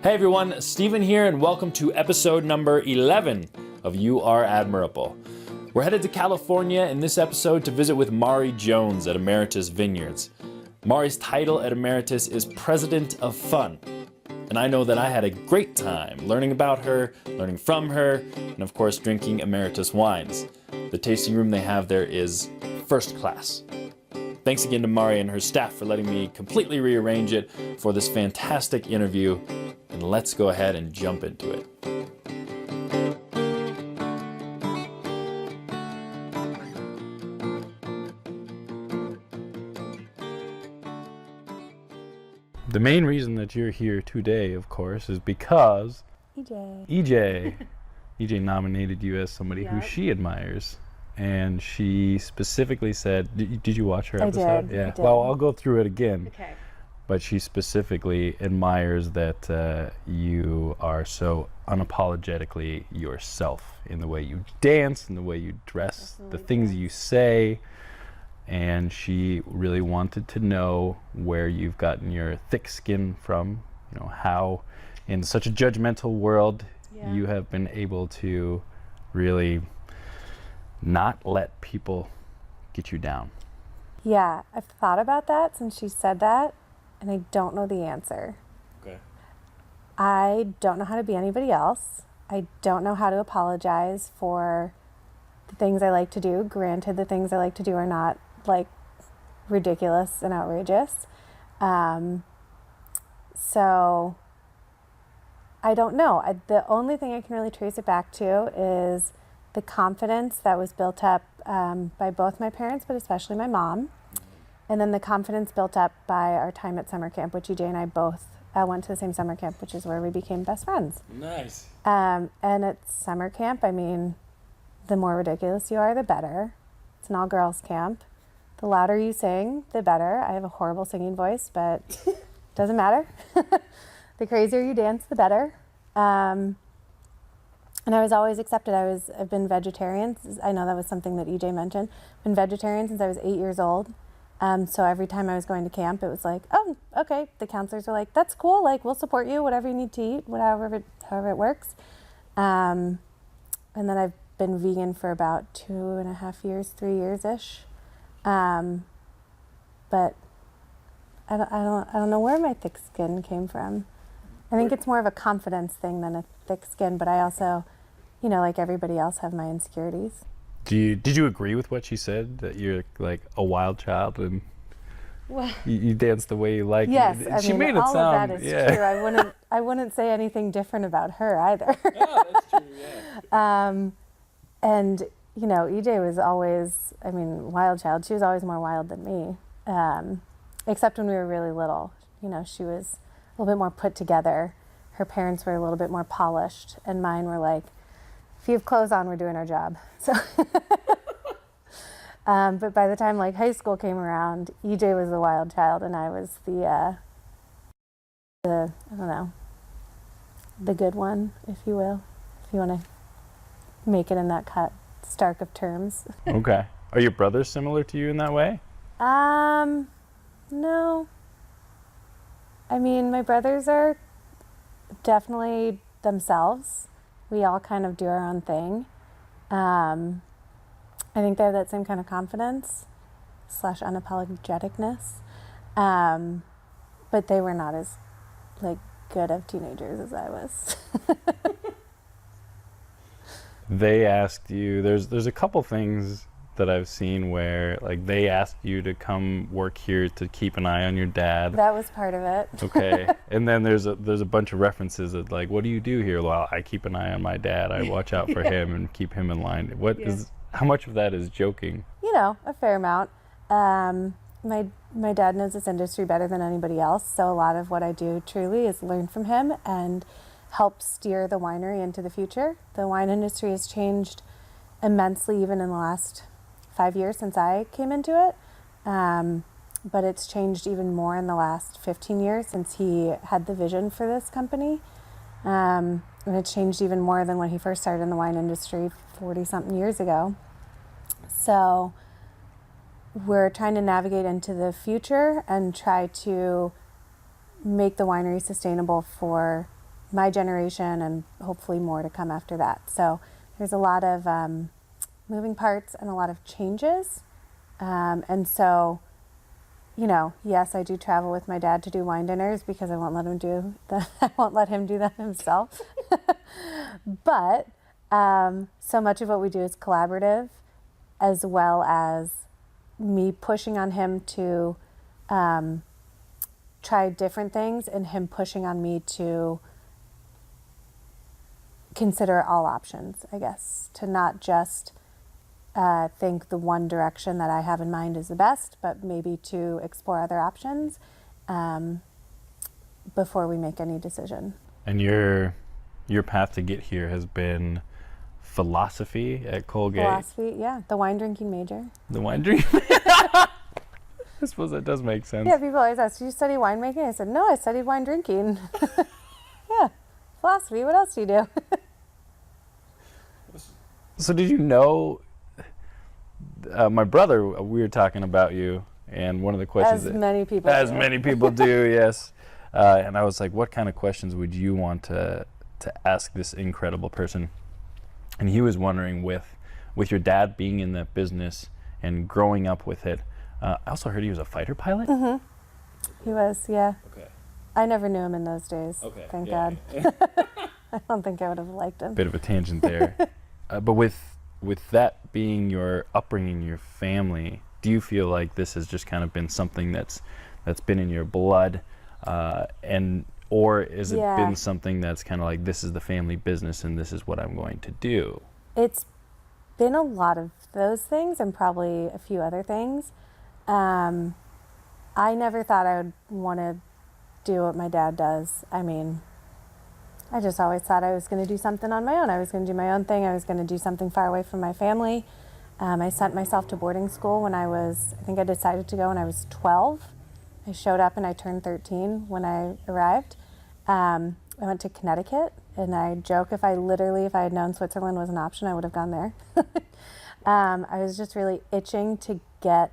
Hey everyone, Steven here, and welcome to episode number 11 of You Are Admirable. We're headed to California in this episode to visit with Mari Jones at Emeritus Vineyards. Mari's title at Emeritus is President of Fun. And I know that I had a great time learning about her, learning from her, and of course drinking Emeritus wines. The tasting room they have there is first class. Thanks again to Mari and her staff for letting me completely rearrange it for this fantastic interview. And let's go ahead and jump into it. The main reason that you're here today, of course, is because EJ nominated you as somebody who she admires. And she specifically said, did you watch her episode? Yeah. I did. Well, I'll go through it again. Okay. But she specifically admires that you are so unapologetically yourself in the way you dance, in the way you dress, the things you say. And she really wanted to know where you've gotten your thick skin from, you know, how in such a judgmental world you have been able to really not let people get you down. Yeah, I've thought about that since she said that, and I don't know the answer. Okay. I don't know how to be anybody else. I don't know how to apologize for the things I like to do. Granted, the things I like to do are not like ridiculous and outrageous. So I don't know. The only thing I can really trace it back to is the confidence that was built up by both my parents, but especially my mom. And then the confidence built up by our time at summer camp, which EJ and I both went to the same summer camp, which is where we became best friends. Nice. And at summer camp, I mean, the more ridiculous you are, the better. It's an all-girls camp. The louder you sing, the better. I have a horrible singing voice, but doesn't matter. The crazier you dance, the better. And I was always accepted. I've been vegetarian. I know that was something that EJ mentioned. I've been vegetarian since I was 8 years old. So every time I was going to camp, it was like, oh, okay. The counselors were like, that's cool. Like, we'll support you, whatever you need to eat, however it works. And then I've been vegan for about 2.5 years, 3 years-ish. But I don't know where my thick skin came from. I think it's more of a confidence thing than a thick skin, but I also, you know, like everybody else, have my insecurities. Did you agree with what she said, that you're like a wild child and you dance the way you like? Yes, She made it all sound, of that is true. I wouldn't say anything different about her either. Yeah, that's true, yeah. And, you know, EJ was always, wild child. She was always more wild than me, except when we were really little. You know, she was a little bit more put together. Her parents were a little bit more polished, and mine were like, if you have clothes on, we're doing our job. So, but by the time like high school came around, EJ was the wild child, and I was the good one, if you will, if you want to make it in that stark of terms. Okay. Are your brothers similar to you in that way? No. I mean, my brothers are definitely themselves. We all kind of do our own thing. I think they have that same kind of confidence / unapologeticness. But they were not as like good of teenagers as I was. They asked you, there's a couple things that I've seen where like they asked you to come work here to keep an eye on your dad. That was part of it. Okay. And then there's a bunch of references that like, what do you do here? Well, I keep an eye on my dad. I watch out for him and keep him in line. How much of that is joking? You know, a fair amount. My dad knows this industry better than anybody else, so a lot of what I do truly is learn from him and help steer the winery into the future. The wine industry has changed immensely even in the last 5 years since I came into it, but it's changed even more in the last 15 years since he had the vision for this company, and it's changed even more than when he first started in the wine industry 40-something years ago. So we're trying to navigate into the future and try to make the winery sustainable for my generation and hopefully more to come after that. So there's a lot of moving parts and a lot of changes. And so, you know, yes, I do travel with my dad to do wine dinners because I won't let him do that. I won't let him do that himself. But so much of what we do is collaborative, as well as me pushing on him to try different things and him pushing on me to consider all options, I guess, to not just think the one direction that I have in mind is the best, but maybe to explore other options before we make any decision. And your path to get here has been philosophy at Colgate. Philosophy, yeah. The wine drinking major. The wine drinking. I suppose that does make sense. Yeah, people always ask, do you study winemaking? I said, no, I studied wine drinking. Yeah, philosophy, what else do you do? So did you know, my brother, we were talking about you, and one of the questions... As many people do. Many people do, yes. And I was like, what kind of questions would you want to ask this incredible person? And he was wondering, with your dad being in that business and growing up with it, I also heard he was a fighter pilot? Mm-hmm. He was, yeah. Okay. I never knew him in those days. Okay. Thank yeah. God. I don't think I would have liked him. Bit of a tangent there. But with that being your upbringing, your family, do you feel like this has just kind of been something that's been in your blood, or is it been something that's kind of like, this is the family business and this is what I'm going to do? It's been a lot of those things and probably a few other things. I never thought I would want to do what my dad does. I mean, I just always thought I was going to do something on my own. I was going to do my own thing. I was going to do something far away from my family. I sent myself to boarding school when I think I decided to go when I was 12. I showed up and I turned 13 when I arrived. I went to Connecticut, and I joke if I had known Switzerland was an option, I would have gone there. I was just really itching to get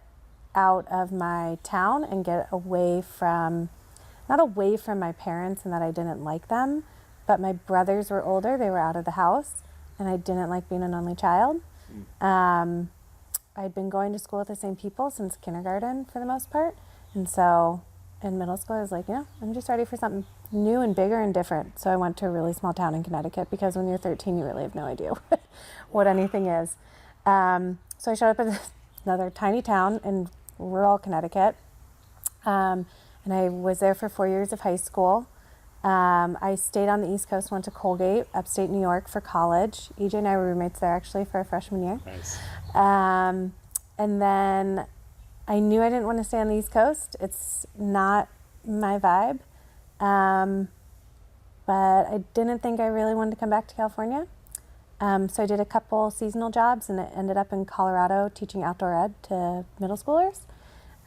out of my town and get away from, not away from my parents and that I didn't like them, but my brothers were older, they were out of the house, and I didn't like being an only child. I'd been going to school with the same people since kindergarten for the most part. And so in middle school, I was like, I'm just ready for something new and bigger and different. So I went to a really small town in Connecticut because when you're 13, you really have no idea what anything is. So I showed up at another tiny town in rural Connecticut. And I was there for 4 years of high school. I stayed on the East Coast, went to Colgate, upstate New York for college. EJ and I were roommates there actually for our freshman year. Nice. And then I knew I didn't want to stay on the East Coast. It's not my vibe. But I didn't think I really wanted to come back to California. So I did a couple seasonal jobs and it ended up in Colorado teaching outdoor ed to middle schoolers.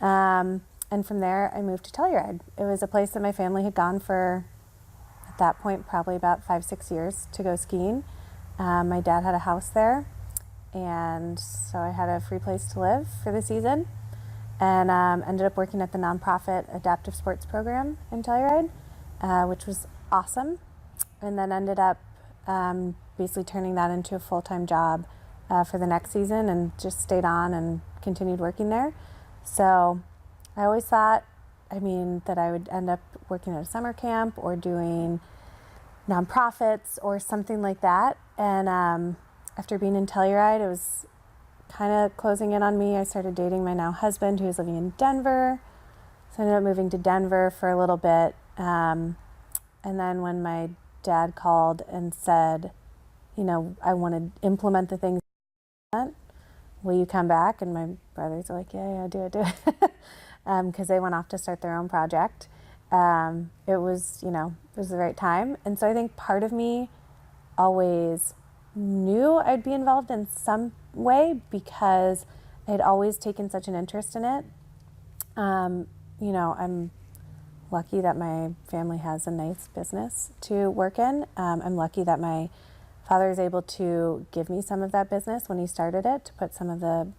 And from there, I moved to Telluride. It was a place that my family had gone for, at that point, probably about 5-6 years to go skiing. My dad had a house there, and so I had a free place to live for the season, and ended up working at the nonprofit adaptive sports program in Telluride, which was awesome, and then ended up basically turning that into a full-time job for the next season, and just stayed on and continued working there. So I always thought, that I would end up working at a summer camp or doing nonprofits or something like that. And after being in Telluride, it was kind of closing in on me. I started dating my now husband, who was living in Denver. So I ended up moving to Denver for a little bit. And then when my dad called and said, I want to implement the things, will you come back? And my brothers were like, yeah, do it. Because they went off to start their own project. It was the right time. And so I think part of me always knew I'd be involved in some way because I'd always taken such an interest in it. I'm lucky that my family has a nice business to work in. I'm lucky that my father is able to give me some of that business when he started it, to put some of the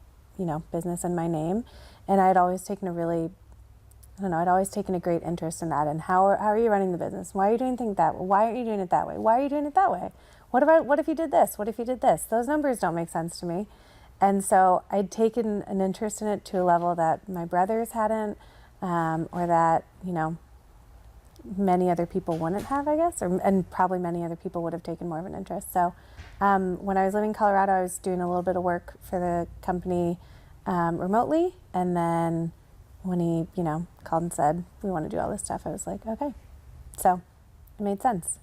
business in my name. And I'd always taken I'd always taken a great interest in that. And how are you running the business? Why are you doing things that way? Why aren't you doing it that way? Why are you doing it that way? What if you did this? What if you did this? Those numbers don't make sense to me. And so I'd taken an interest in it to a level that my brothers hadn't, or that, many other people wouldn't have, I guess, and probably many other people would have taken more of an interest. So when I was living in Colorado, I was doing a little bit of work for the company remotely. And then when he, called and said, we want to do all this stuff, I was like, okay. So it made sense.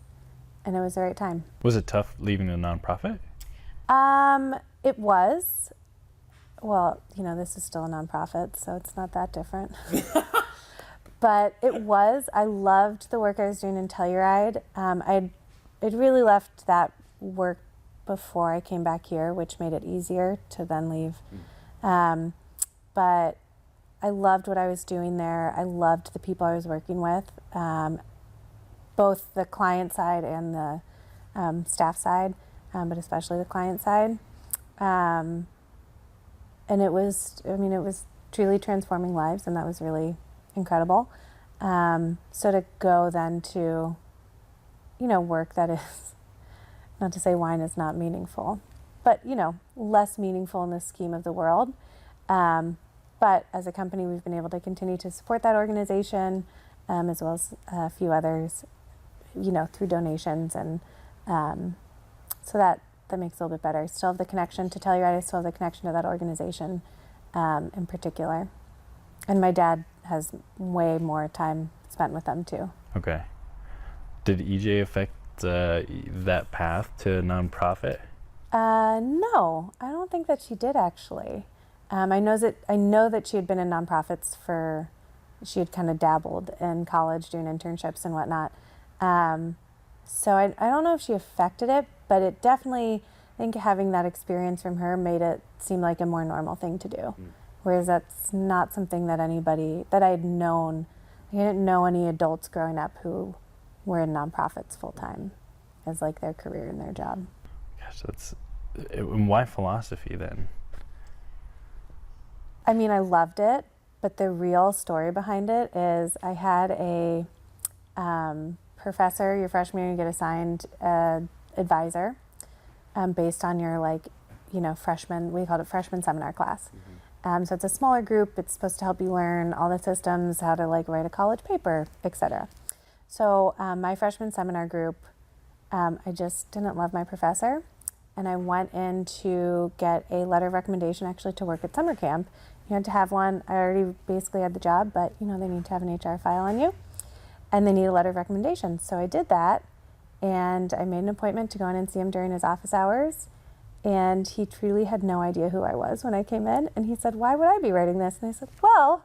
And it was the right time. Was it tough leaving the nonprofit? It was. Well, this is still a nonprofit, so it's not that different. But it was. I loved the work I was doing in Telluride. I'd really left that work before I came back here, which made it easier to then leave. But I loved what I was doing there. I loved the people I was working with, both the client side and the staff side, but especially the client side. And it was truly transforming lives, and that was really incredible. So to go then to, work that is, not to say wine is not meaningful, but, less meaningful in the scheme of the world. But as a company, we've been able to continue to support that organization, as well as a few others, through donations. And so that makes it a little bit better. Still have the connection to Telluride. I still have the connection to that organization in particular. And my dad has way more time spent with them too. Okay. Did EJ affect that path to nonprofit? No, I don't think that she did actually. I know that she had been in nonprofits she had kind of dabbled in college doing internships and whatnot. So I don't know if she affected it, but it definitely, I think having that experience from her made it seem like a more normal thing to do. Whereas that's not something that anybody that I had known. I didn't know any adults growing up who were in nonprofits full time as like their career and their job. Gosh, and why philosophy then? I mean, I loved it, but the real story behind it is I had a professor. Your freshman year, you get assigned advisor based on your freshman. We called it freshman seminar class. So it's a smaller group. It's supposed to help you learn all the systems, how to write a college paper, etc. So my freshman seminar group, I just didn't love my professor, and I went in to get a letter of recommendation actually to work at summer camp. You had to have one. I already basically had the job, but they need to have an HR file on you, and they need a letter of recommendation. So I did that, and I made an appointment to go in and see him during his office hours. And he truly had no idea who I was when I came in. And he said, "Why would I be writing this?" And I said, "Well,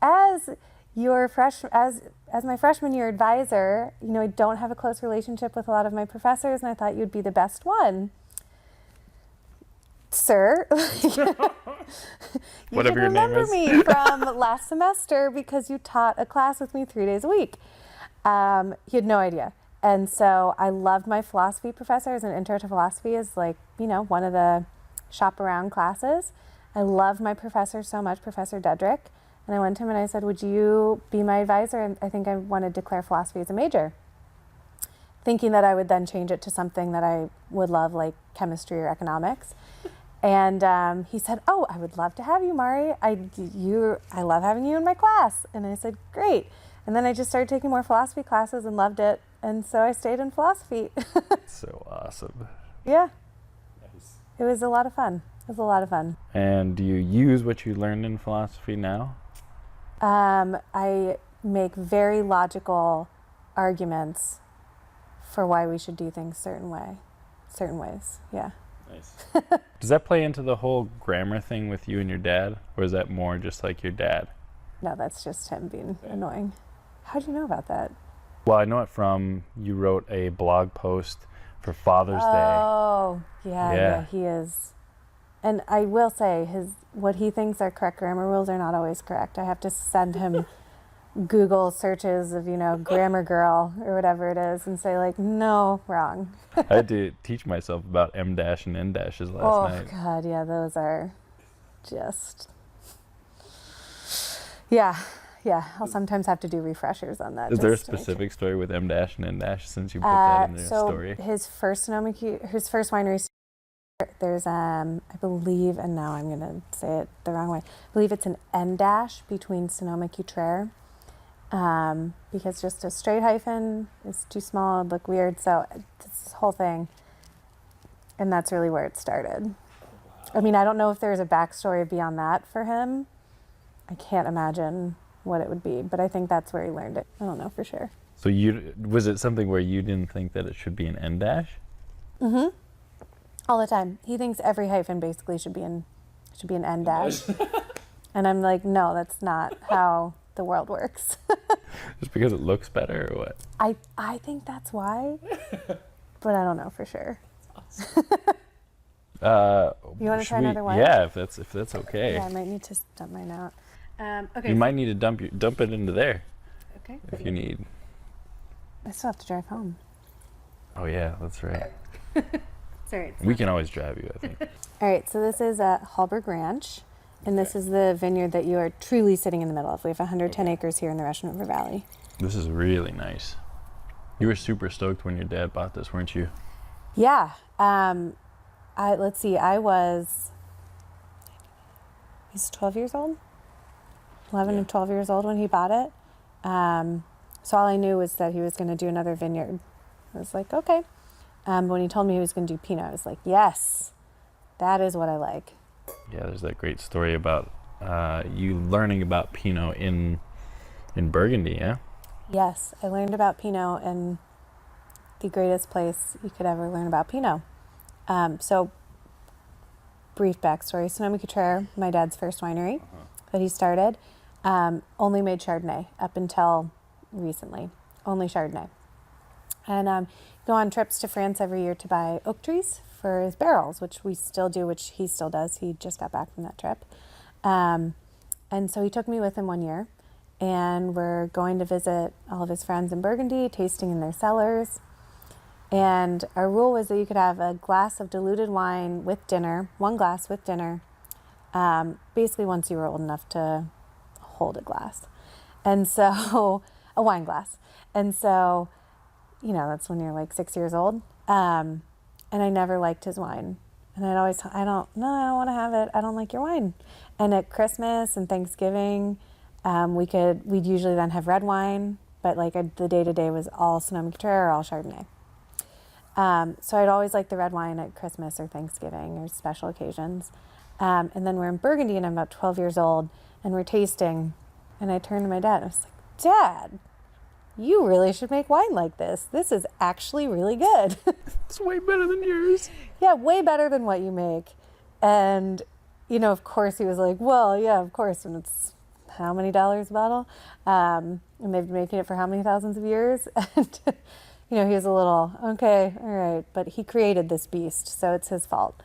as my freshman year advisor, I don't have a close relationship with a lot of my professors, and I thought you'd be the best one, sir." You Whatever can your name remember is. me from last semester because you taught a class with me 3 days a week. He had no idea. And so I loved my philosophy professor. As an intro to philosophy is one of the shop around classes. I loved my professor so much, Professor Dedrick. And I went to him and I said, "Would you be my advisor?" And I think I wanted to declare philosophy as a major, thinking that I would then change it to something that I would love, like chemistry or economics. And he said, "Oh, I would love to have you, Mari. I love having you in my class." And I said, "Great." And then I just started taking more philosophy classes and loved it. And so I stayed in philosophy. So awesome. Yeah. Nice. It was a lot of fun. And do you use what you learned in philosophy now? I make very logical arguments for why we should do things certain ways. Yeah. Nice. Does that play into the whole grammar thing with you and your dad? Or is that more just like your dad? No, that's just him being annoying. How do you know about that? Well, I know it from you wrote a blog post for Father's Day. Oh, yeah, he is. And I will say what he thinks are correct grammar rules are not always correct. I have to send him Google searches of, grammar girl or whatever it is and say no, wrong. I had to teach myself about M dash and N dashes last night. Oh God, yeah, those are just, yeah. I'll sometimes have to do refreshers on that. Is there a just to make specific story with M dash and N dash since you put that in the so story? his first winery, there's I believe, and now I'm gonna say it the wrong way. I believe it's an N dash between Sonoma-Cutrer, because just a straight hyphen is too small, it'd look weird. So this whole thing, and that's really where it started. I mean, I don't know if there's a backstory beyond that for him. I can't imagine what it would be, but I think that's where he learned it. I don't know for sure. So was it something where you didn't think that it should be an N dash? Mm-hmm. All the time. He thinks every hyphen basically should be an N dash. And I'm like, no, that's not how the world works. Just because it looks better or what? I think that's why, but I don't know for sure. You want to try another wine? Yeah, if that's okay. Yeah, I might need to dump mine out. Okay. You might need to dump it into there. Okay. If you need. I still have to drive home. Oh yeah, that's right. Sorry. We can always drive you, I think. All right, so this is Hallberg Ranch, and this is the vineyard that you are truly sitting in the middle of. We have 110 acres here in the Russian River Valley. This is really nice. You were super stoked when your dad bought this, weren't you? Yeah. Let's see. He's 12 years old. 11 and 12 years old when he bought it. So all I knew was that he was going to do another vineyard. I was like, okay. But when he told me he was going to do Pinot, I was like, yes, that is what I like. Yeah, there's that great story about you learning about Pinot in Burgundy, yeah? Yes, I learned about Pinot in the greatest place you could ever learn about Pinot. So, brief backstory. Sonoma-Cutrer, my dad's first winery that he started, only made Chardonnay up until recently. Only Chardonnay. And go on trips to France every year to buy oak trees for his barrels, which we still do, which he still does. He just got back from that trip. And so he took me with him one year, and we're going to visit all of his friends in Burgundy, tasting in their cellars. And our rule was that you could have a glass of diluted wine with dinner, one glass with dinner, basically once you were old enough to hold a glass. And so, a wine glass. And so, that's when you're like 6 years old. And I never liked his wine. And I don't want to have it. I don't like your wine. And at Christmas and Thanksgiving, we'd usually then have red wine, but the day-to-day was all Sonoma-Cutrer or all Chardonnay. So I'd always like the red wine at Christmas or Thanksgiving or special occasions. And then we're in Burgundy and I'm about 12 years old and we're tasting. And I turned to my dad and I was like, Dad, you really should make wine like this. This is actually really good. It's way better than yours. Yeah, way better than what you make. And, of course he was like, well, yeah, of course. And it's how many dollars a bottle? And they've been making it for how many thousands of years? And, he was a little, okay, all right. But he created this beast, so it's his fault.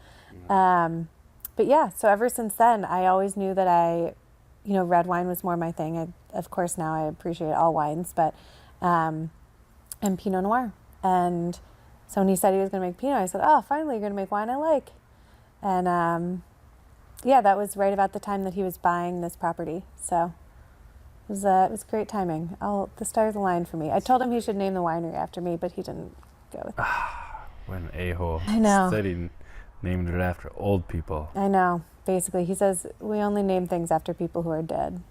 But yeah, so ever since then, I always knew that red wine was more my thing. Of course, now I appreciate all wines, but, and Pinot Noir. And so when he said he was going to make Pinot, I said, oh, finally, you're going to make wine I like. And that was right about the time that he was buying this property. So it was great timing. The stars aligned for me. I told him he should name the winery after me, but he didn't go with it. What an a-hole. I know. Instead he named it after old people. I know. Basically, he says, we only name things after people who are dead.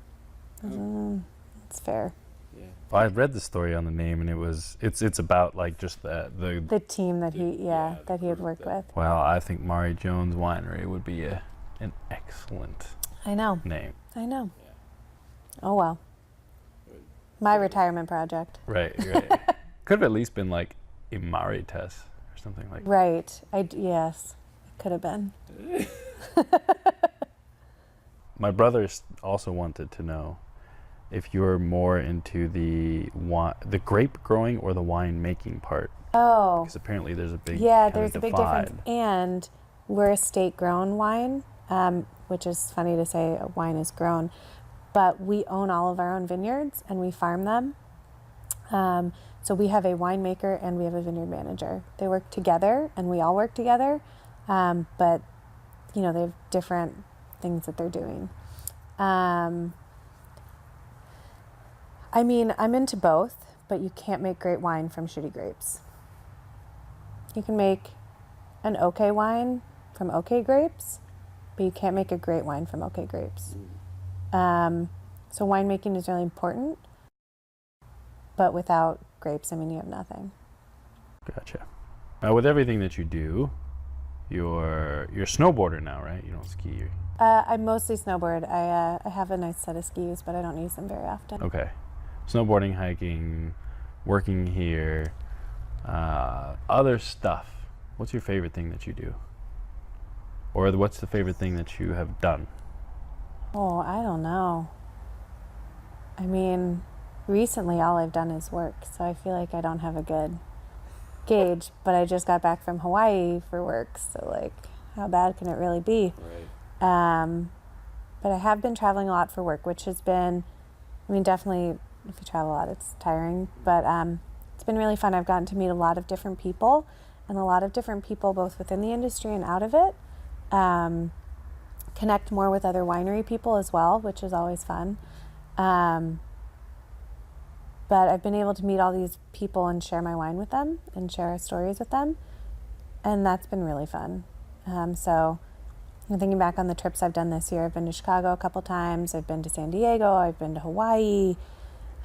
It's fair. Yeah. Well, I read the story on the name, and it's about just the team that he had worked with. Well, I think Mari Jones Winery would be an excellent name. I know. Yeah. Oh well. My retirement project. Right. Could have at least been Emeritus or something like that. Right. Yes, it could have been. My brother also wanted to know if you're more into the grape growing or the wine making part. Oh. Because apparently there's a big there's a big difference. And we're a state grown wine, which is funny to say a wine is grown, but we own all of our own vineyards and we farm them. So we have a winemaker and we have a vineyard manager. They work together and we all work together, but they have different things that they're doing. I mean, I'm into both, but you can't make great wine from shitty grapes. You can make an okay wine from okay grapes, but you can't make a great wine from okay grapes. So winemaking is really important, but without grapes, I mean, you have nothing. Gotcha. With everything that you do, you're a snowboarder now, right? You don't ski. I mostly snowboard. I have a nice set of skis, but I don't use them very often. Okay. Snowboarding, hiking, working here, other stuff. What's your favorite thing that you do? Or what's the favorite thing that you have done? Oh, I don't know. I mean, recently all I've done is work, so I feel like I don't have a good gauge, but I just got back from Hawaii for work, so like, how bad can it really be? Right. But I have been traveling a lot for work, which has been, I mean, definitely if you travel a lot, it's tiring, but it's been really fun. I've gotten to meet a lot of different people, and a lot of different people both within the industry and out of it. Connect more with other winery people as well, which is always fun. But I've been able to meet all these people and share my wine with them and share stories with them, and that's been really fun. So I'm thinking back on the trips I've done this year. I've been to Chicago a couple times. I've been to San Diego. I've been to Hawaii.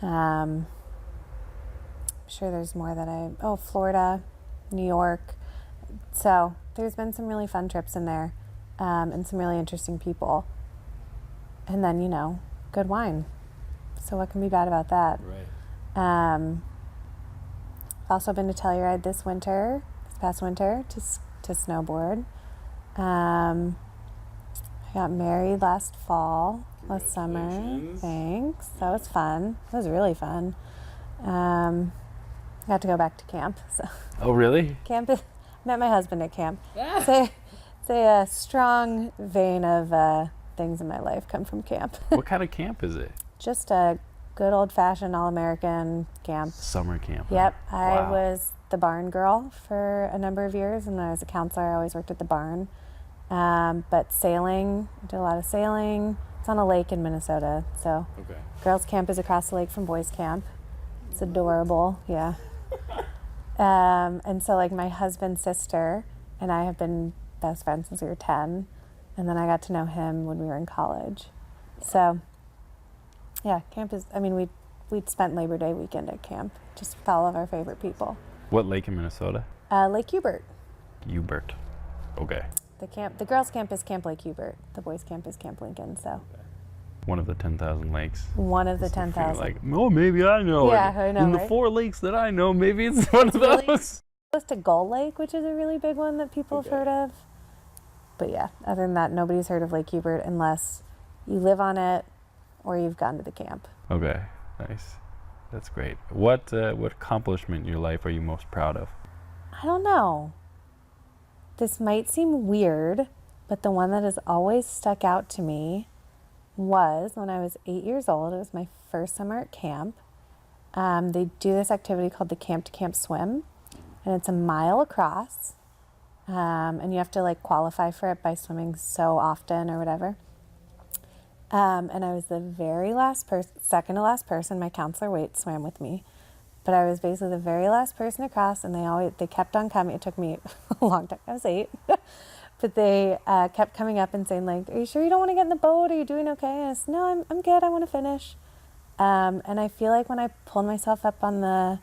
I'm sure there's more that Florida, New York. So there's been some really fun trips in there, and some really interesting people. And then, good wine. So what can be bad about that? Right. I've also been to Telluride this past winter, to snowboard. I got married last summer. Thanks. That was fun. It was really fun. I got to go back to camp. So. Oh, really? Met my husband at camp. It's a strong vein of things in my life come from camp. What kind of camp is it? Just a good old-fashioned all-American camp. Summer camp. Yep. Huh? I Wow. was the barn girl for a number of years, and then I was a counselor. I always worked at the barn. But sailing, I did a lot of sailing. It's on a lake in Minnesota, so Okay. girls' camp is across the lake from boys' camp. It's adorable, yeah. And so like my husband's sister and I have been best friends since we were 10, and then I got to know him when we were in college. So yeah, camp is, I mean, we'd spent Labor Day weekend at camp, just with all of our favorite people. What lake in Minnesota? Lake Hubert. Hubert. Okay. The girls' camp is Camp Lake Hubert. The boys' camp is Camp Lincoln, so. One of the 10,000 lakes. One of the So 10,000. like, oh, maybe I know. Yeah, it. I know, In the right? 4 lakes that I know, maybe it's one of really- those. Close to Gull Lake, which is a really big one that people have heard of. But yeah, other than that, nobody's heard of Lake Hubert unless you live on it or you've gone to the camp. Okay, nice. That's great. What accomplishment in your life are you most proud of? I don't know. This might seem weird, but the one that has always stuck out to me was when I was 8 years old. It was my first summer at camp. They do this activity called the Camp to Camp Swim, and it's a mile across. And you have to like qualify for it by swimming so often or whatever. And I was the very last second to last person. My counselor swam with me, but I was basically the very last person across, and they kept on coming. It took me a long time. I was 8, but they kept coming up and saying like, "Are you sure you don't want to get in the boat? Are you doing okay?" And I said, "No, I'm good. I want to finish." And I feel like when I pulled myself up on the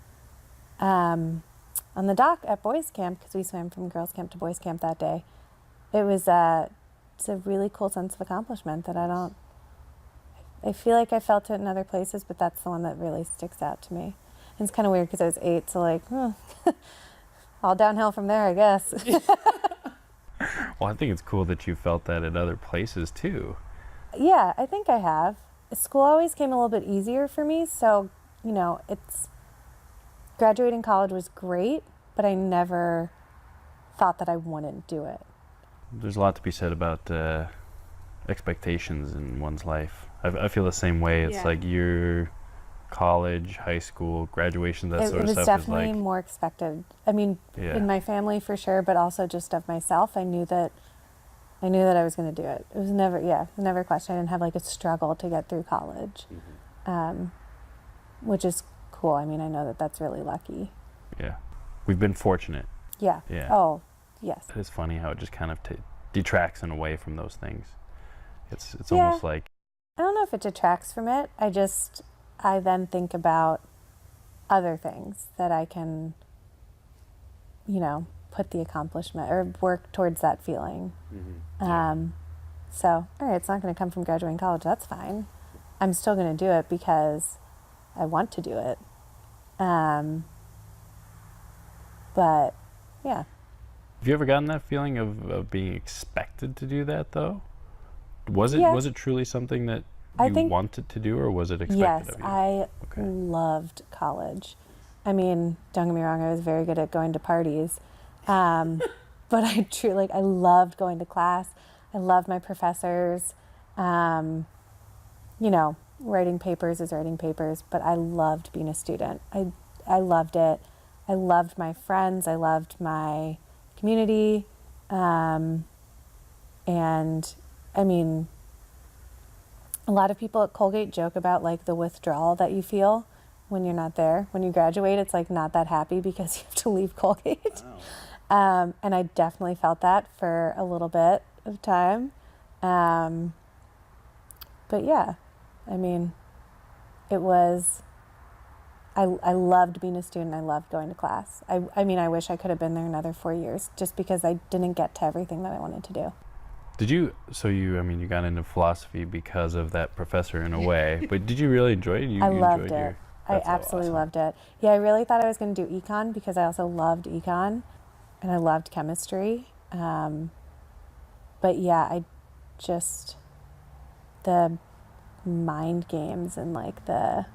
dock at boys' camp, because we swam from girls' camp to boys' camp that day, it was it's a really cool sense of accomplishment that I feel like I felt it in other places, but that's the one that really sticks out to me. And it's kind of weird because I was 8, so like, all downhill from there, I guess. Well, I think it's cool that you felt that at other places too. Yeah, I think I have. School always came a little bit easier for me, so, graduating college was great, but I never thought that I wouldn't do it. There's a lot to be said about expectations in one's life. I feel the same way. It's like your college, high school, graduation, that sort of stuff. It was definitely is like, more expected. I mean, in my family for sure, but also just of myself. I knew that I knew that I was going to do it. It was never a question. I didn't have like a struggle to get through college, which is cool. I mean, I know that that's really lucky. Yeah. We've been fortunate. Yeah. Yeah. Oh, yes. It's funny how it just kind of detracts and away from those things. It's Yeah. almost like, I don't know if it detracts from it. I then think about other things that I can, put the accomplishment or work towards that feeling. So, all right, it's not going to come from graduating college. That's fine. I'm still going to do it because I want to do it. But, yeah. have you ever gotten that feeling of being expected to do that, though? Was it truly something that you wanted to do, or was it expected of you? Yes, I loved college. I mean, don't get me wrong, I was very good at going to parties. But I loved going to class. I loved my professors. Writing papers is writing papers, but I loved being a student. I loved it. I loved my friends. I loved my community. And I mean, a lot of people at Colgate joke about like the withdrawal that you feel when you're not there. When you graduate, it's like not that happy because you have to leave Colgate. Wow. And I definitely felt that for a little bit of time. But yeah, I mean, it was, I loved being a student. I loved going to class. I mean, I wish I could have been there another 4 years just because I didn't get to everything that I wanted to do. You got into philosophy because of that professor in a way, but did you really enjoy it? I loved it. I absolutely loved it. Yeah, I really thought I was going to do econ because I also loved econ and I loved chemistry. But yeah, the mind games and like the,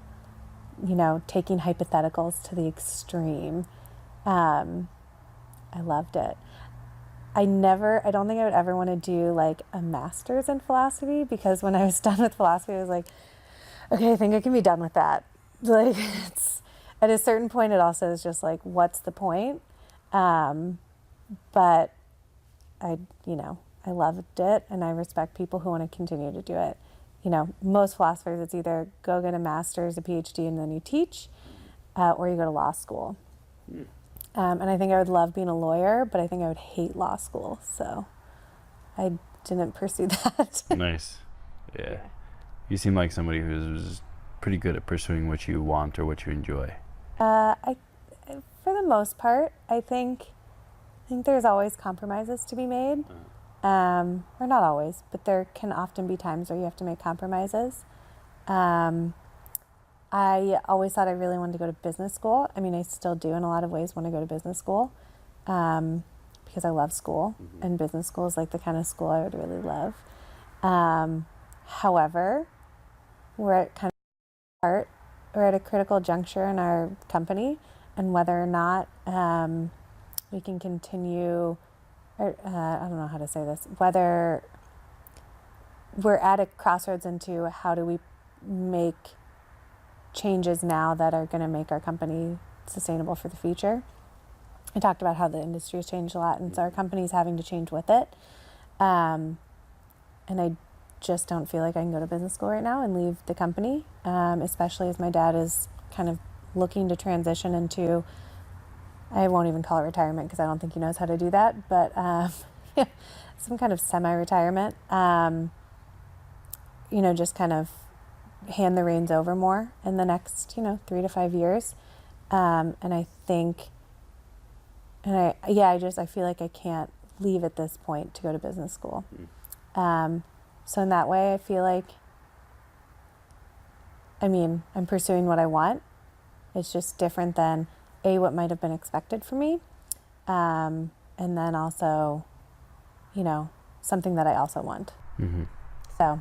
taking hypotheticals to the extreme. I loved it. I don't think I would ever want to do like a master's in philosophy because when I was done with philosophy, I was like, okay, I think I can be done with that. Like it's at a certain point, it also is just like, what's the point? But I loved it and I respect people who want to continue to do it. Most philosophers, it's either go get a master's, a PhD, and then you teach, or you go to law school. And I think I would love being a lawyer, but I think I would hate law school. So I didn't pursue that. Nice. Yeah. You seem like somebody who's pretty good at pursuing what you want or what you enjoy. For the most part, I think there's always compromises to be made. Or not always, but there can often be times where you have to make compromises. I always thought I really wanted to go to business school. I mean, I still do in a lot of ways want to go to business school because I love school, and business school is like the kind of school I would really love. However, we're at a critical juncture in our company, and whether or not we can continue, or I don't know how to say this, whether we're at a crossroads into how do we make changes now that are going to make our company sustainable for the future. I talked about how the industry has changed a lot, and so our company's having to change with it. And I just don't feel like I can go to business school right now and leave the company, especially as my dad is kind of looking to transition into, I won't even call it retirement because I don't think he knows how to do that, but some kind of semi-retirement, just kind of hand the reins over more in the next, 3 to 5 years. And I think, I feel like I can't leave at this point to go to business school. So in that way, I feel like, I'm pursuing what I want. It's just different than what might have been expected for me. And then also, something that I also want. So,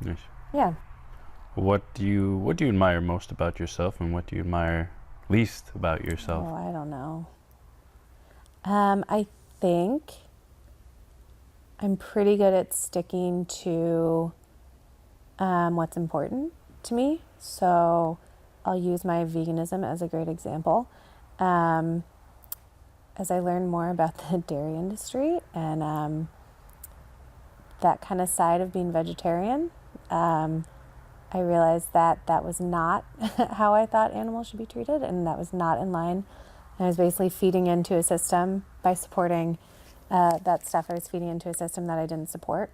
nice. Yeah. What do you admire most about yourself, and what do you admire least about yourself? Oh, I don't know. I think I'm pretty good at sticking to what's important to me. So I'll use my veganism as a great example. As I learn more about the dairy industry and that kind of side of being vegetarian. I realized that that was not how I thought animals should be treated, and that was not in line. I was basically feeding into a system by supporting that stuff. I was feeding into a system that I didn't support.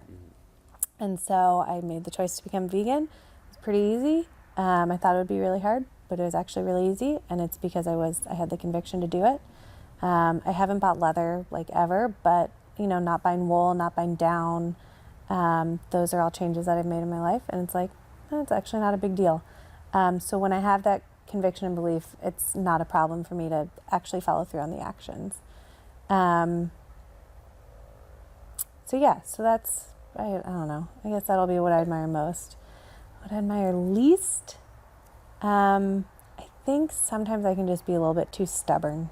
And so I made the choice to become vegan. It's pretty easy. I thought it would be really hard, but it was actually really easy, and it's because I had the conviction to do it. I haven't bought leather like ever, but not buying wool, not buying down. Those are all changes that I've made in my life, and it's like, it's actually not a big deal. So when I have that conviction and belief, it's not a problem for me to actually follow through on the actions. So that's, I don't know. I guess that'll be what I admire most. What I admire least, I think sometimes I can just be a little bit too stubborn,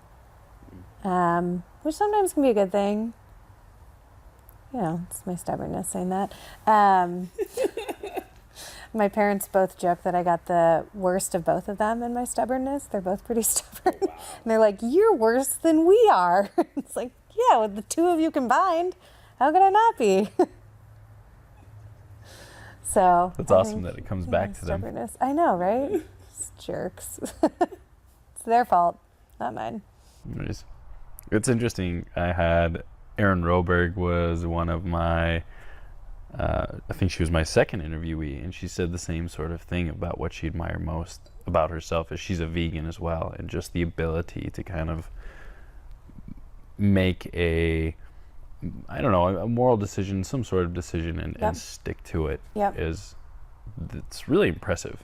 which sometimes can be a good thing. It's my stubbornness saying that. My parents both joke that I got the worst of both of them in my stubbornness. They're both pretty stubborn. Wow. And they're like, you're worse than we are. It's like, yeah, with the two of you combined, how could I not be? So that's awesome that it comes back to them. I know, right? Jerks. It's their fault, not mine. Nice. It's interesting. I had Erin Roberg was one of my, I think she was my second interviewee, and she said the same sort of thing about what she admired most about herself, as she's a vegan as well, and just the ability to kind of make a moral decision, some sort of decision, and stick to it. It's really impressive.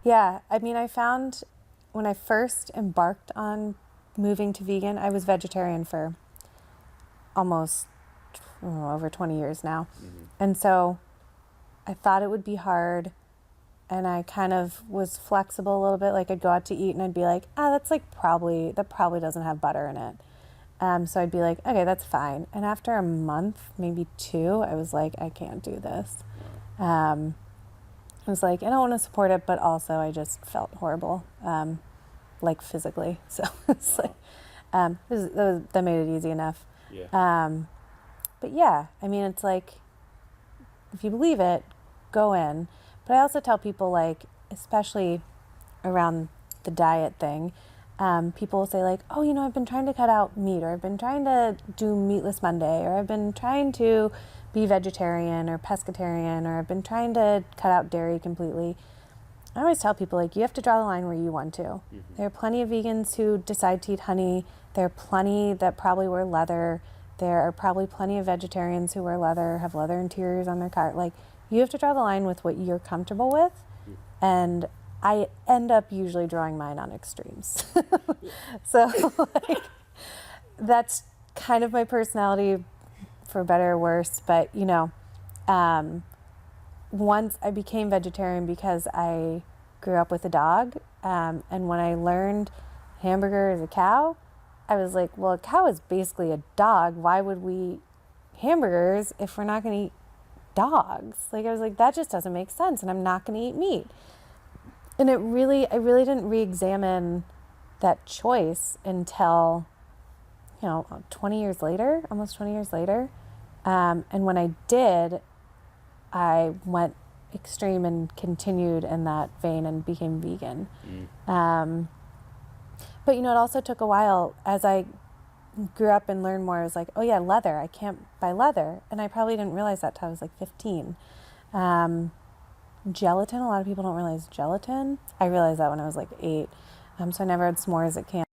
Yeah, I mean, I found when I first embarked on moving to vegan, I was vegetarian for almost over 20 years now. Mm-hmm. And so I thought it would be hard, and I kind of was flexible a little bit. Like, I'd go out to eat and I'd be like, that probably doesn't have butter in it. So I'd be like, okay, that's fine. And after a month, maybe 2, I was like, I can't do this. I was like, I don't want to support it, but also I just felt horrible, like physically. So it's like, that made it easy enough. Yeah. But yeah, I mean, it's like, if you believe it, go in. But I also tell people, like, especially around the diet thing, people will say like, oh, I've been trying to cut out meat, or I've been trying to do meatless Monday, or I've been trying to be vegetarian or pescatarian, or I've been trying to cut out dairy completely. I always tell people, like, you have to draw the line where you want to. Mm-hmm. There are plenty of vegans who decide to eat honey. There are plenty that probably wear leather. There are probably plenty of vegetarians who wear leather, have leather interiors on their car. Like, you have to draw the line with what you're comfortable with. Mm-hmm. And I end up usually drawing mine on extremes. So, like, that's kind of my personality, for better or worse. But, once I became vegetarian because I grew up with a dog, and when I learned hamburger is a cow, I was like, well, a cow is basically a dog. Why would we eat hamburgers if we're not going to eat dogs? Like, I was like, that just doesn't make sense, and I'm not going to eat meat. And I really didn't re-examine that choice until, 20 years later, almost 20 years later. And when I did, I went extreme and continued in that vein and became vegan. But, it also took a while. As I grew up and learned more, I was like, oh yeah, leather. I can't buy leather. And I probably didn't realize that till I was like 15. Gelatin, a lot of people don't realize gelatin. I realized that when I was like 8. So I never had s'mores at camp.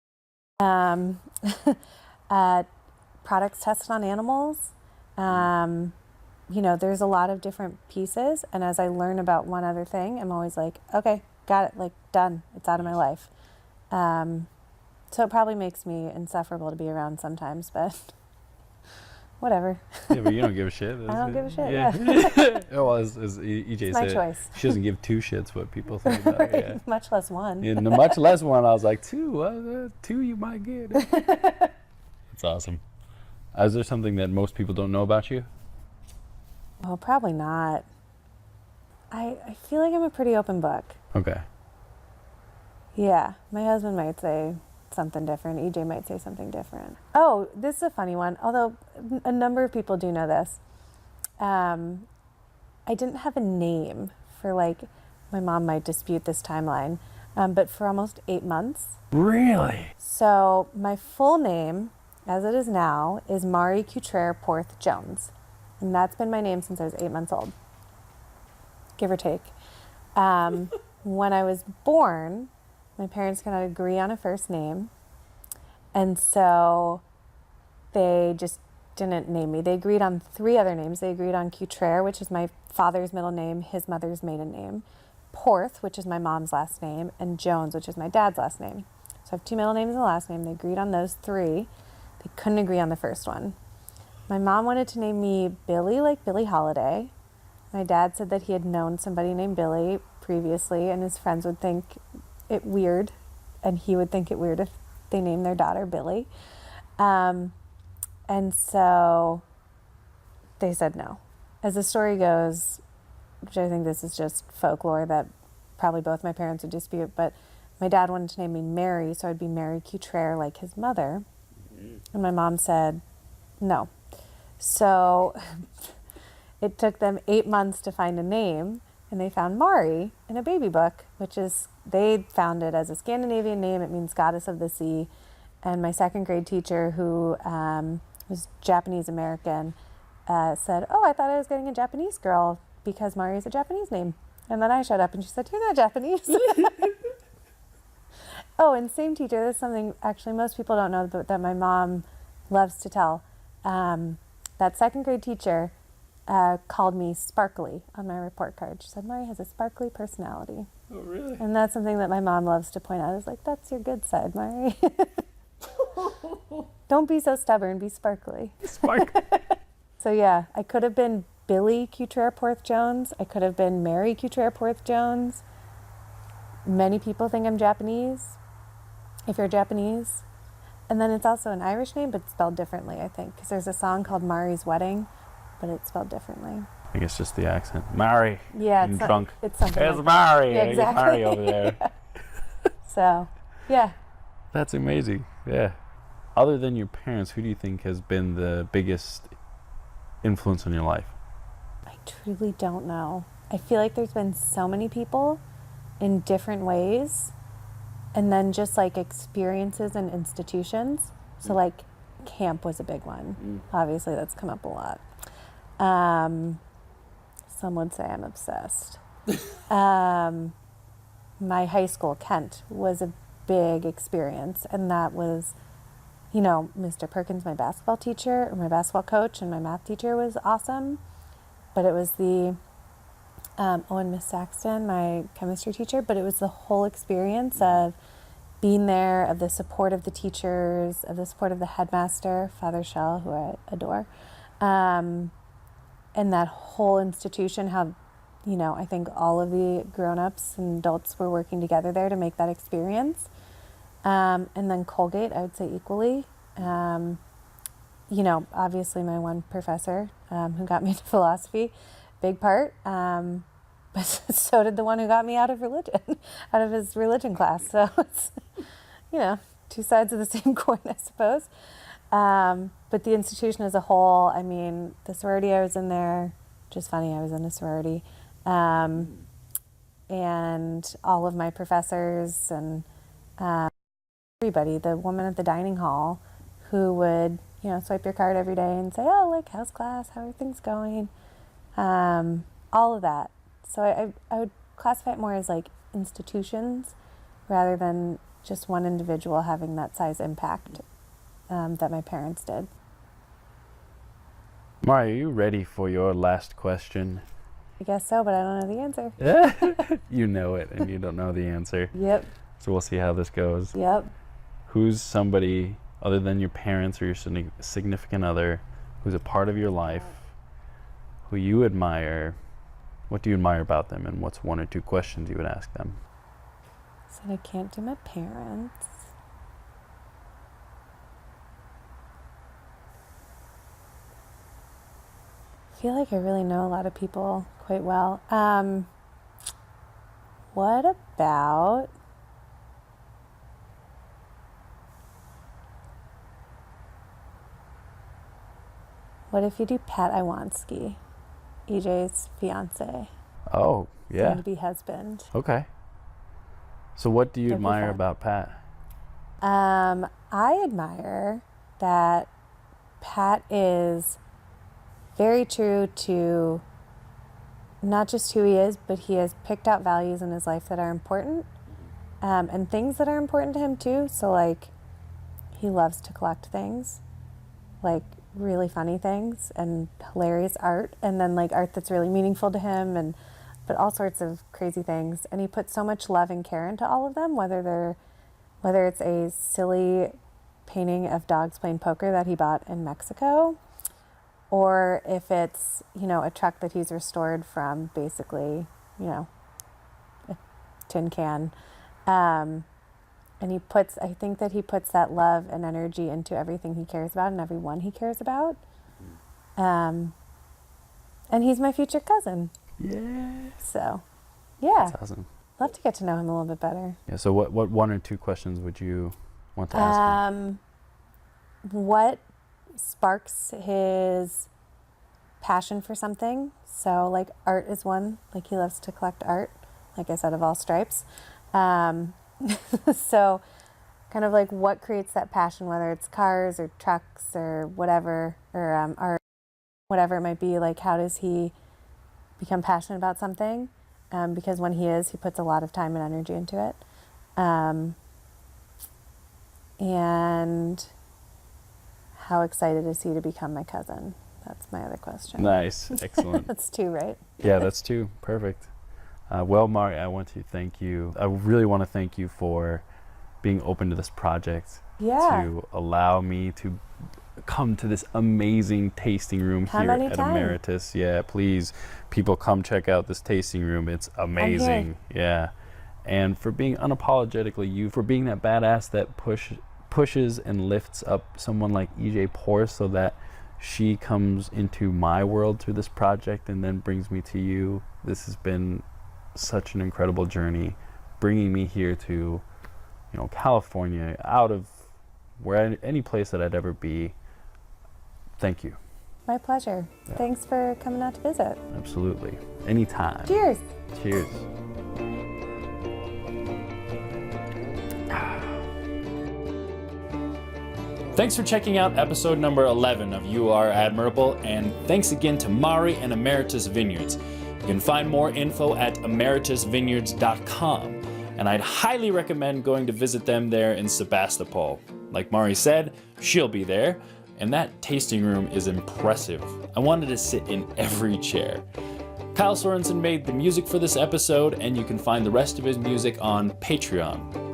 Products tested on animals. There's a lot of different pieces. And as I learn about one other thing, I'm always like, okay, got it, like, done. It's out of my life. So it probably makes me insufferable to be around sometimes, but whatever. Yeah, but you don't give a shit. I don't give a shit, yeah. Well, as EJ it's my said, choice. She doesn't give 2 shits what people think about Right, it. Yeah. Much less 1. Yeah, much less 1. I was like, 2? Well, 2 you might get. That's awesome. Is there something that most people don't know about you? Well, probably not. I feel like I'm a pretty open book. Okay. Yeah, my husband might say something different. EJ might say something different. Oh, this is a funny one, although a number of people do know this. I didn't have a name for like, my mom might dispute this timeline, but for almost 8 months. Really? So my full name, as it is now, is Mari Couture Porth Jones. And that's been my name since I was 8 months old, give or take. When I was born, my parents could not agree on a first name. And so they just didn't name me. They agreed on 3 other names. They agreed on Couture, which is my father's middle name, his mother's maiden name, Porth, which is my mom's last name, and Jones, which is my dad's last name. So I have 2 middle names and a last name. They agreed on those 3. They couldn't agree on the first one. My mom wanted to name me Billy, like Billie Holiday. My dad said that he had known somebody named Billy previously, and his friends would think it weird, and he would think it weird if they named their daughter Billy. And so they said no. As the story goes, which I think this is just folklore that probably both my parents would dispute, but my dad wanted to name me Mary, so I'd be Mary Couture like his mother. And my mom said no. So it took them 8 months to find a name, and they found Mari in a baby book, which is, they found it as a Scandinavian name. It means goddess of the sea. And my 2nd grade teacher, who was Japanese American, said, oh, I thought I was getting a Japanese girl because Mari is a Japanese name. And then I showed up and she said, you're not Japanese. Oh, and same teacher, this is something actually most people don't know, but that my mom loves to tell. That 2nd grade teacher called me sparkly on my report card. She said, Mari has a sparkly personality. Oh, really? And that's something that my mom loves to point out. Is like, that's your good side, Mari. Don't be so stubborn, be sparkly. Sparkly. So yeah, I could have been Billy Couture Porth Jones. I could have been Mary Couture Porth Jones. Many people think I'm Japanese, if you're Japanese. And then it's also an Irish name, but spelled differently, I think. Because there's a song called Mari's Wedding, but it's spelled differently. I think it's just the accent. Mari. Yeah, in drunk. It's something. There's like Mari. Yeah, exactly. Mari over there. Yeah. So, yeah. That's amazing. Yeah. Other than your parents, who do you think has been the biggest influence on your life? I truly don't know. I feel like there's been so many people in different ways, and then just like experiences and institutions. So like camp was a big one. Obviously that's come up a lot. Some would say I'm obsessed. My high school, Kent, was a big experience, and that was, you know, Mr. Perkins, my basketball teacher, or my basketball coach, and my math teacher was awesome. But it was the, and Miss Saxton, my chemistry teacher, but it was the whole experience of being there, of the support of the teachers, of the support of the headmaster, Father Shell, who I adore, and that whole institution, how, you know, I think all of the grown-ups and adults were working together there to make that experience. And then Colgate, I would say equally. You know, obviously my one professor who got me into philosophy, big part. But so did the one who got me out of religion, out of his religion class. So it's, you know, 2 sides of the same coin, I suppose. But the institution as a whole, I mean, the sorority I was in there, which is funny, I was in a sorority. And all of my professors and everybody, the woman at the dining hall who would, you know, swipe your card every day and say, oh, like, how's class? How are things going? All of that. So I would classify it more as like institutions rather than just one individual having that size impact that my parents did. Mari, are you ready for your last question? I guess so, but I don't know the answer. You know it, and you don't know the answer. Yep. So we'll see how this goes. Yep. Who's somebody other than your parents or your significant other who's a part of your life, who you admire? What do you admire about them, and what's 1 or 2 questions you would ask them? Said I can't do my parents. I feel like I really know a lot of people quite well. What about what if you do Pat Iwanski? EJ's fiance. Oh, Going yeah. to be husband. Okay. So what do you That'd be admire fun. about Pat? I admire that Pat is very true to not just who he is, but he has picked out values in his life that are important, and things that are important to him too. So like, he loves to collect things, like really funny things and hilarious art, and then like art that's really meaningful to him, and but all sorts of crazy things. And he puts so much love and care into all of them, whether it's a silly painting of dogs playing poker that he bought in Mexico, or if it's, a truck that he's restored from basically, a tin can. And I think that he puts that love and energy into everything he cares about and everyone he cares about. And he's my future cousin. Yeah. So, yeah. That's awesome. Love to get to know him a little bit better. Yeah, so what one or two questions would you want to ask him? What sparks his passion for something? So like art is one, like he loves to collect art, like I said, of all stripes. So kind of like what creates that passion, whether it's cars or trucks or whatever, or art, whatever it might be. Like, how does he become passionate about something? Because when he puts a lot of time and energy into it. And how excited is he to become my cousin? That's my other question. Nice. Excellent. That's two, right? Yeah, that's two. Perfect. Well, Mari, I want to thank you. I really want to thank you for being open to this project. Yeah. To allow me to come to this amazing tasting room here at Emeritus. Yeah, please, people, come check out this tasting room. It's amazing. Yeah. And for being unapologetically you, for being that badass that pushes and lifts up someone like EJ Poor so that she comes into my world through this project and then brings me to you. This has been such an incredible journey, bringing me here to, California, out of any place that I'd ever be. Thank you. My pleasure. Yeah. Thanks for coming out to visit. Absolutely. Anytime. Cheers. Cheers. Thanks for checking out episode number 11 of You Are Admirable, and thanks again to Mari and Emeritus Vineyards. You can find more info at emeritusvineyards.com, and I'd highly recommend going to visit them there in Sebastopol. Like Mari said, she'll be there, and that tasting room is impressive. I wanted to sit in every chair. Kyle Sorensen made the music for this episode, and you can find the rest of his music on Patreon.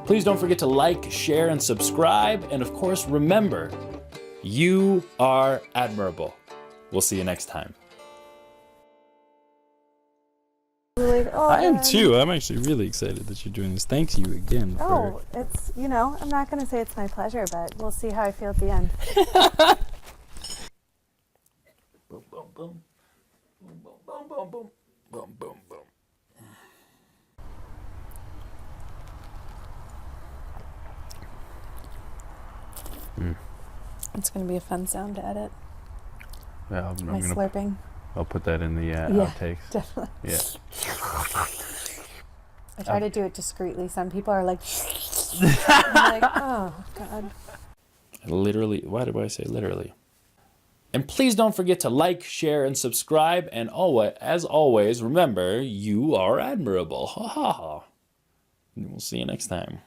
Please don't forget to like, share, and subscribe. And of course, remember, you are admirable. We'll see you next time. I am too. I'm actually really excited that you're doing this. Thank you again. It's, I'm not going to say it's my pleasure, but we'll see how I feel at the end. Boom, boom, boom. Boom, boom, boom, boom, boom. Boom, boom, boom. It's going to be a fun sound to edit. Yeah, slurping. I'll put that in the outtakes. Definitely. Yeah. I try to do it discreetly. Some people are like, I'm like, oh, God. Literally, why do I say literally? And please don't forget to like, share, and subscribe. And as always, remember, you are admirable. Ha ha ha. We'll see you next time.